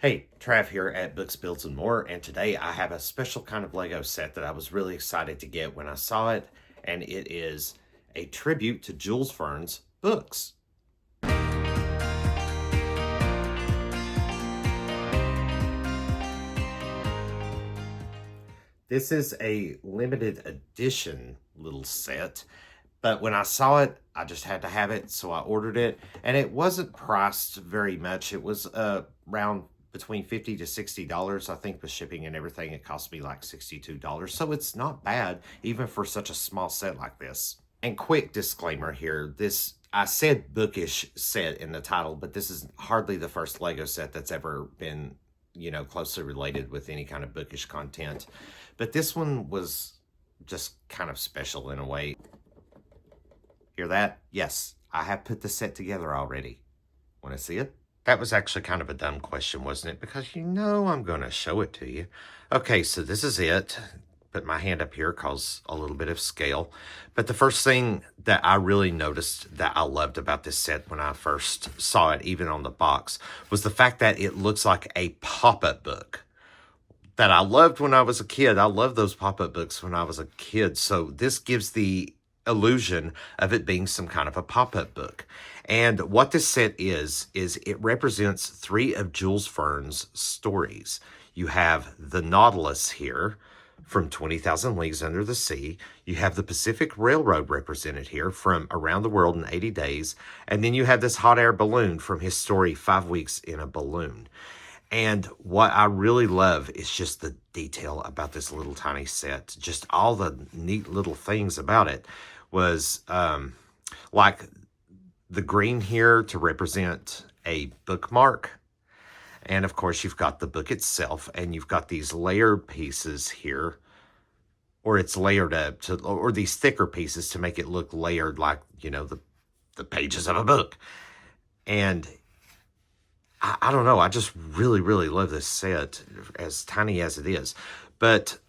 Hey, Trav here at Books, Builds, and More, and today I have a special kind of Lego set that I was really excited to get when I saw it, and it is a tribute to Jules Verne's books. This is a limited edition little set, but when I saw it, I just had to have it, so I ordered it, and it wasn't priced very much. It was around between $50 to $60. I think with shipping and everything, it cost me like $62. So it's not bad, even for such a small set like this. And quick disclaimer here, I said bookish set in the title, but this is hardly the first Lego set that's ever been, closely related with any kind of bookish content. But this one was just kind of special in a way. Hear that? Yes, I have put the set together already. Want to see it? That was actually kind of a dumb question, wasn't it? Because I'm going to show it to you. Okay, so this is it. Put my hand up here, cause a little bit of scale. But the first thing that I really noticed that I loved about this set when I first saw it, even on the box, was the fact that it looks like a pop-up book that I loved when I was a kid. I loved those pop-up books when I was a kid. So this gives the illusion of it being some kind of a pop-up book. And what this set is it represents 3 of Jules Verne's stories. You have the Nautilus here from 20,000 Leagues Under the Sea. You have the Pacific Railroad represented here from Around the World in 80 Days. And then you have this hot air balloon from his story, 5 Weeks in a Balloon. And what I really love is just the detail about this little tiny set. Just all the neat little things about it was like the green here to represent a bookmark. And of course, you've got the book itself, and you've got these layered pieces here, or it's layered up or these thicker pieces to make it look layered like, the pages of a book. And I don't know. I just really, really love this set, as tiny as it is. But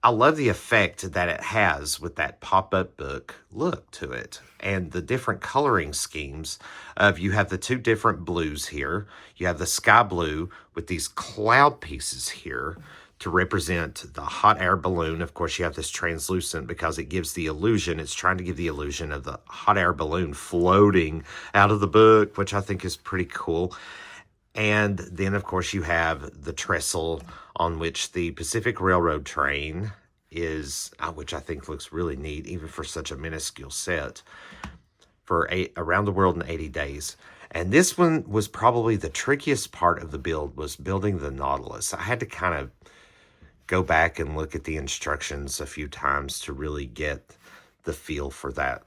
I love the effect that it has with that pop-up book look to it. And the different coloring schemes of, you have the 2 different blues here. You have the sky blue with these cloud pieces here to represent the hot air balloon. Of course, you have this translucent because it gives the illusion. It's trying to give the illusion of the hot air balloon floating out of the book, which I think is pretty cool. And then, of course, you have the trestle on which the Pacific Railroad train is, which I think looks really neat, even for such a minuscule set, for Around the World in 80 Days. And this one was probably the trickiest part of the build, was building the Nautilus. I had to kind of go back and look at the instructions a few times to really get the feel for that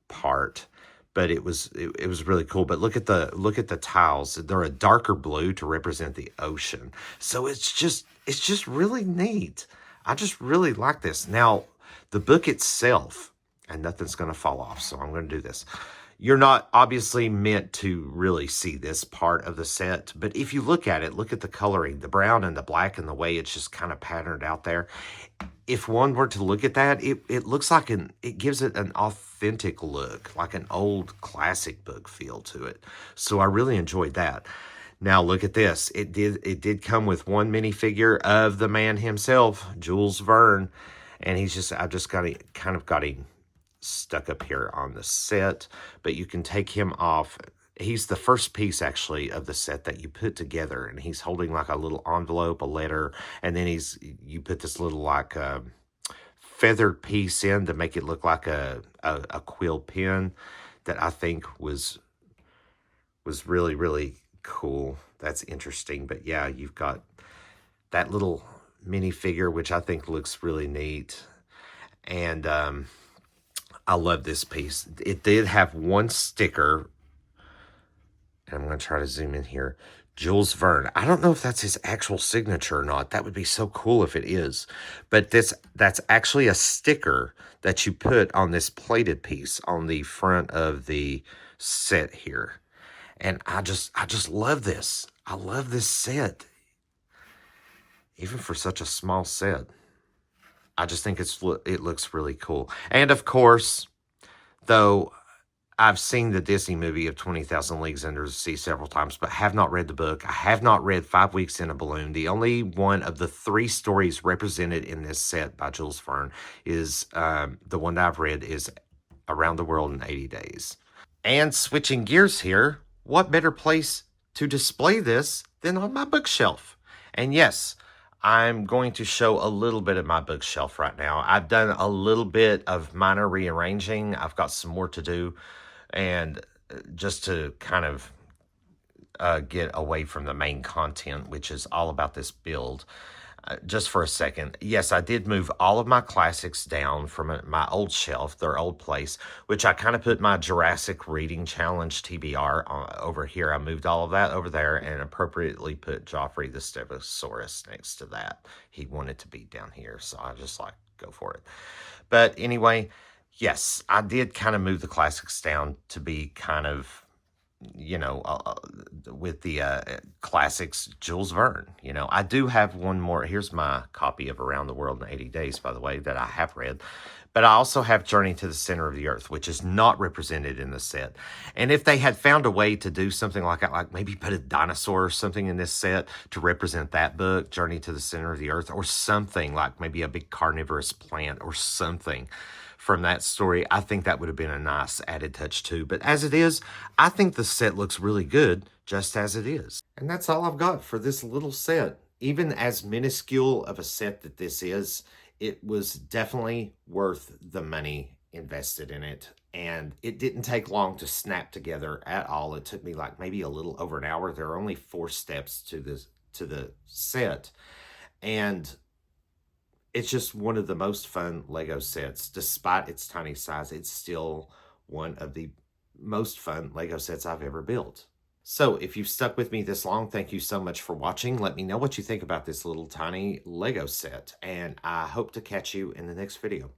part. But it was really cool. But look at the tiles. They're a darker blue to represent the ocean. So it's just really neat. I just really like this. Now, the book itself, and nothing's going to fall off, so I'm going to do this. You're not obviously meant to really see this part of the set, but if you look at it, look at the coloring, the brown and the black, and the way it's just kind of patterned out there. If one were to look at that, it looks like it gives it an authentic look, like an old classic book feel to it. So I really enjoyed that. Now look at this. It did come with one minifigure of the man himself, Jules Verne, and I've just got him stuck up here on the set, but you can take him off. He's the first piece, actually, of the set that you put together, and he's holding like a little envelope, a letter, and then you put this little like feathered piece in to make it look like a quill pen that I think was really, really cool. That's interesting. But yeah, you've got that little minifigure, which I think looks really neat. And I love this piece. It did have one sticker, and I'm going to try to zoom in here. Jules Verne. I don't know if that's his actual signature or not. That would be so cool if it is. But that's actually a sticker that you put on this plated piece on the front of the set here. And I just love this. I love this set. Even for such a small set. I just think it looks really cool. And of course, though, I've seen the Disney movie of 20,000 Leagues Under the Sea several times, but have not read the book. I have not read 5 Weeks in a Balloon. The only one of the three stories represented in this set by Jules Verne is the one that I've read is Around the World in 80 Days. And switching gears here, what better place to display this than on my bookshelf? And yes, I'm going to show a little bit of my bookshelf right now. I've done a little bit of minor rearranging. I've got some more to do. And just to kind of get away from the main content, which is all about this build, just for a second. Yes, I did move all of my classics down from my old shelf, their old place, which I kind of put my Jurassic Reading Challenge TBR over here. I moved all of that over there and appropriately put Joffrey the Stegosaurus next to that. He wanted to be down here, so I just like, go for it. But anyway, yes, I did kind of move the classics down to be kind of, with the classics, Jules Verne. I do have one more. Here's my copy of Around the World in 80 Days, by the way, that I have read. But I also have Journey to the Center of the Earth, which is not represented in the set. And if they had found a way to do something like that, like maybe put a dinosaur or something in this set to represent that book, Journey to the Center of the Earth, or something like maybe a big carnivorous plant or something from that story, I think that would have been a nice added touch too. But as it is, I think the set looks really good just as it is. And that's all I've got for this little set. Even as minuscule of a set that this is, it was definitely worth the money invested in it. And it didn't take long to snap together at all. It took me like maybe a little over an hour. There are only 4 steps to the set. And it's just one of the most fun Lego sets. Despite its tiny size, it's still one of the most fun Lego sets I've ever built. So if you've stuck with me this long, thank you so much for watching. Let me know what you think about this little tiny Lego set, and I hope to catch you in the next video.